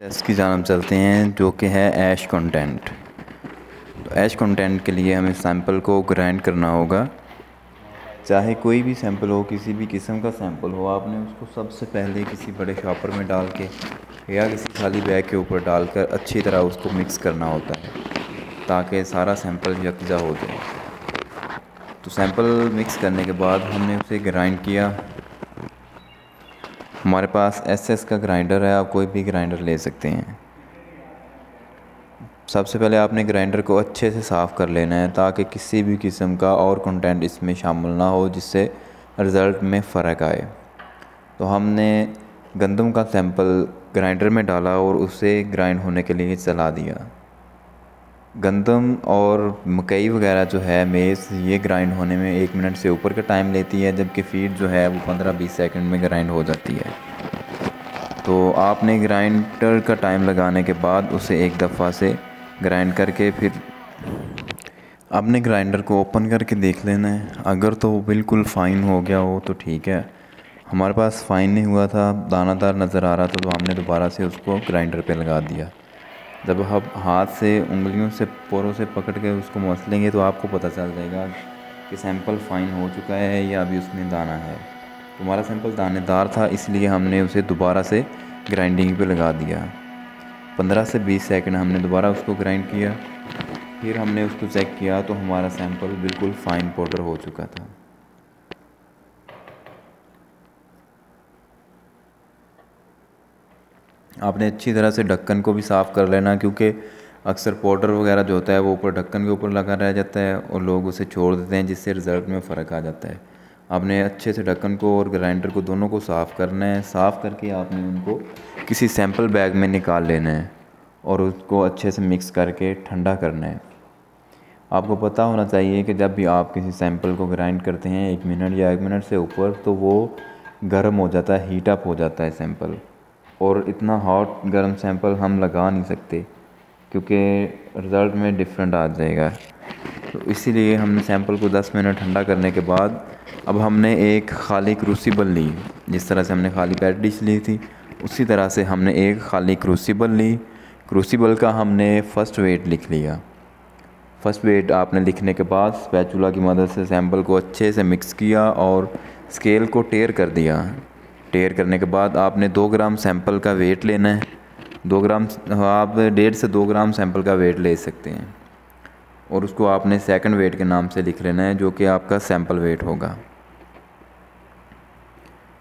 Test की जानब चलते हैं जो कि है ऐश कंटेंट। तो ऐश कंटेंट के लिए हमें सैंपल को ग्राइंड करना होगा। चाहे कोई भी सैंपल हो, किसी भी किस्म का सैंपल हो, आपने उसको सबसे पहले किसी बड़े शॉपर में डाल के या किसी खाली बैग के ऊपर डालकर अच्छी तरह उसको मिक्स करना होता है ताकि सारा सैंपल यकजा हो जाए। तो सैंपल मिक्स करने के बाद हमने उसे ग्राइंड किया। हमारे पास एसएस का ग्राइंडर है, आप कोई भी ग्राइंडर ले सकते हैं। सबसे पहले आपने ग्राइंडर को अच्छे से साफ़ कर लेना है ताकि किसी भी किस्म का और कंटेंट इसमें शामिल ना हो जिससे रिज़ल्ट में फ़र्क आए। तो हमने गंदम का सैंपल ग्राइंडर में डाला और उसे ग्राइंड होने के लिए चला दिया। गंदम और मकई वगैरह जो है मेज़, ये ग्राइंड होने में 1 मिनट से ऊपर का टाइम लेती है, जबकि फीड जो है वो 15-20 सेकंड में ग्राइंड हो जाती है। तो आपने ग्राइंडर का टाइम लगाने के बाद उसे एक दफ़ा से ग्राइंड करके फिर आपने ग्राइंडर को ओपन करके देख लेना है। अगर तो वो बिल्कुल फ़ाइन हो गया हो तो ठीक है। हमारे पास फ़ाइन नहीं हुआ था, दानादार नज़र आ रहा था, तो हमने दोबारा से उसको ग्राइंडर पे लगा दिया। जब हम हाथ से, उंगलियों से, पोरों से पकड़ के उसको मसलेंगे तो आपको पता चल जाएगा कि सैंपल फ़ाइन हो चुका है या अभी उसमें दाना है। तो हमारा सैंपल दानेदार था, इसलिए हमने उसे दोबारा से ग्राइंडिंग पे लगा दिया। 15 से 20 सेकंड हमने दोबारा उसको ग्राइंड किया। फिर हमने उसको चेक किया तो हमारा सैंपल बिल्कुल फ़ाइन पाउडर हो चुका था। आपने अच्छी तरह से ढक्कन को भी साफ़ कर लेना, क्योंकि अक्सर पाउडर वगैरह जो होता है वो ऊपर ढक्कन के ऊपर लगा रह जाता है और लोग उसे छोड़ देते हैं, जिससे रिज़ल्ट में फ़र्क आ जाता है। आपने अच्छे से ढक्कन को और ग्राइंडर को दोनों को साफ़ करना है। साफ़ करके आपने उनको किसी सैंपल बैग में निकाल लेना है और उसको अच्छे से मिक्स करके ठंडा करना है। आपको पता होना चाहिए कि जब भी आप किसी सैंपल को ग्राइंड करते हैं 1 मिनट या 1 मिनट से ऊपर, तो वो गर्म हो जाता है, हीट अप हो जाता है सैंपल। और इतना हॉट गर्म सैंपल हम लगा नहीं सकते क्योंकि रिज़ल्ट में डिफरेंट आ जाएगा। तो इसीलिए हमने सैंपल को 10 मिनट ठंडा करने के बाद अब हमने एक खाली क्रूसिबल ली। जिस तरह से हमने खाली पैट डिश ली थी उसी तरह से हमने एक खाली क्रूसिबल ली। क्रूसिबल का हमने फ़र्स्ट वेट लिख लिया। फ़र्स्ट वेट आपने लिखने के बाद स्पैचुला की मदद से सैंपल को अच्छे से मिक्स किया और स्केल को टेयर कर दिया। टेयर करने के बाद आपने 2 ग्राम सैंपल का वेट लेना है। 2 ग्राम, आप 1.5 से 2 ग्राम सैंपल का वेट ले सकते हैं और उसको आपने सेकंड वेट के नाम से लिख लेना है, जो कि आपका सैंपल वेट होगा।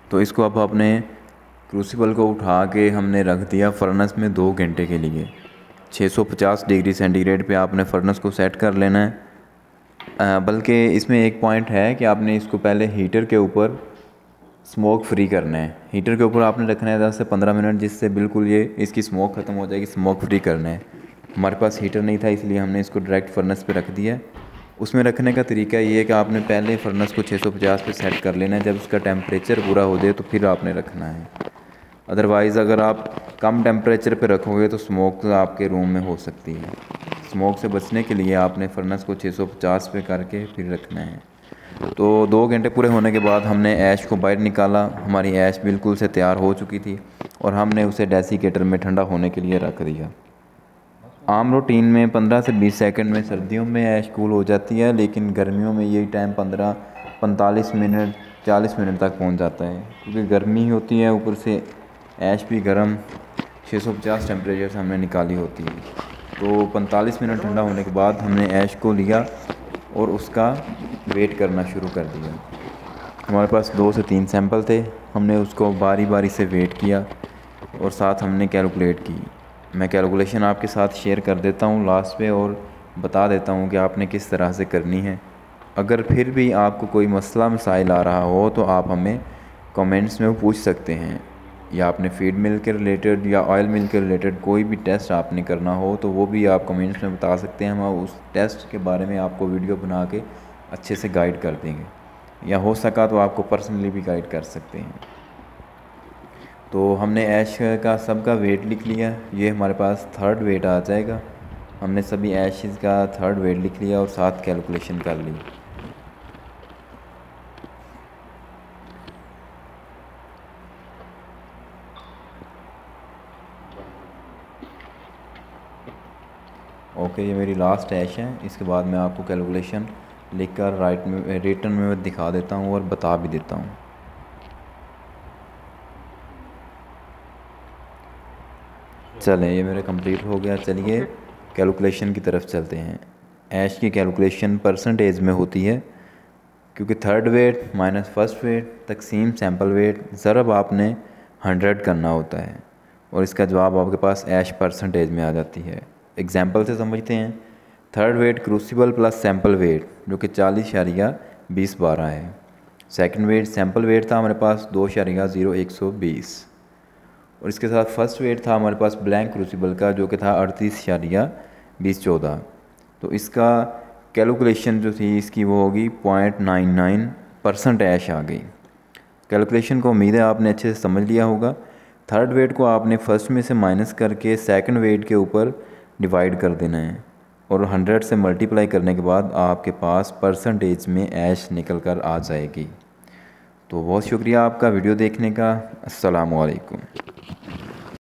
तो इसको अब अपने क्रूसिबल को उठा के हमने रख दिया फर्नेस में 2 घंटे के लिए। 650 डिग्री सेंटीग्रेड पे आपने फर्नेस को सेट कर लेना है। बल्कि इसमें एक पॉइंट है कि आपने इसको पहले हीटर के ऊपर स्मोक फ्री करना है। हीटर के ऊपर आपने रखना है 10 से 15 मिनट, जिससे बिल्कुल ये इसकी स्मोक ख़त्म हो जाएगी। स्मोक फ्री करना है। हमारे पास हीटर नहीं था, इसलिए हमने इसको डायरेक्ट फर्नेस पे रख दिया। उसमें रखने का तरीका ये है कि आपने पहले फर्नेस को 650 पे सेट कर लेना है। जब उसका टेम्परेचर पूरा हो जाए तो फिर आपने रखना है। अदरवाइज़ अगर आप कम टेम्परेचर पे रखोगे तो स्मोक आपके रूम में हो सकती है। स्मोक से बचने के लिए आपने फर्नेस को 650 पे करके फिर रखना है। तो 2 घंटे पूरे होने के बाद हमने ऐश को बाहर निकाला। हमारी ऐश बिल्कुल से तैयार हो चुकी थी और हमने उसे डेसिकेटर में ठंडा होने के लिए रख दिया। आम रूटीन में 15 से 20 सेकंड में सर्दियों में ऐश कूल हो जाती है, लेकिन गर्मियों में यही टाइम 45 मिनट 40 मिनट तक पहुंच जाता है, क्योंकि गर्मी होती है, ऊपर से ऐश भी गर्म 650 टेम्परेचर से हमने निकाली होती है। तो 45 मिनट ठंडा होने के बाद हमने ऐश को लिया और उसका वेट करना शुरू कर दिया। हमारे पास 2 से 3 सैंपल थे। हमने उसको बारी बारी से वेट किया और साथ हमने कैलकुलेट की। मैं कैलकुलेशन आपके साथ शेयर कर देता हूँ लास्ट पे और बता देता हूँ कि आपने किस तरह से करनी है। अगर फिर भी आपको कोई मसला मसाइल आ रहा हो तो आप हमें कमेंट्स में पूछ सकते हैं, या आपने फीड मिल के रिलेटेड या ऑयल मिल के रिलेटेड कोई भी टेस्ट आपने करना हो तो वो भी आप कमेंट्स में बता सकते हैं। हम उस टेस्ट के बारे में आपको वीडियो बना के अच्छे से गाइड कर देंगे, या हो सका तो आपको पर्सनली भी गाइड कर सकते हैं। तो हमने ऐश का सब का वेट लिख लिया। ये हमारे पास थर्ड वेट आ जाएगा। हमने सभी ऐशेस का थर्ड वेट लिख लिया और साथ कैलकुलेशन कर ली। ओके, ये मेरी लास्ट ऐश है। इसके बाद मैं आपको कैलकुलेशन लिखकर रिटर्न में दिखा देता हूँ और बता भी देता हूँ। चलें, ये मेरा कंप्लीट हो गया। चलिए कैलकुलेशन की तरफ चलते हैं। ऐश की कैलकुलेशन परसेंटेज में होती है, क्योंकि third weight minus first weight तकसीम सैम्पल वेट ज़रब आपने 100 करना होता है और इसका जवाब आपके पास ऐश परसेंटेज में आ जाती है। एग्जांपल से समझते हैं। Third weight crucible plus sample weight जो कि 40.2012 है। सेकंड वेट सैम्पल वेट था हमारे पास 2.0120 और इसके साथ फर्स्ट वेट था हमारे पास ब्लैंक क्रूसिबल का जो कि था 38.2014। तो इसका कैलकुलेशन जो थी इसकी वो होगी 0.99% ऐश आ गई। कैलकुलेशन को उम्मीद है आपने अच्छे से समझ लिया होगा। थर्ड वेट को आपने फर्स्ट में से माइनस करके सेकंड वेट के ऊपर डिवाइड कर देना है और 100 से मल्टीप्लाई करने के बाद आपके पास परसेंटेज में ऐश निकल कर आ जाएगी। तो बहुत शुक्रिया आपका वीडियो देखने का। अस्सलामु अलैकुम।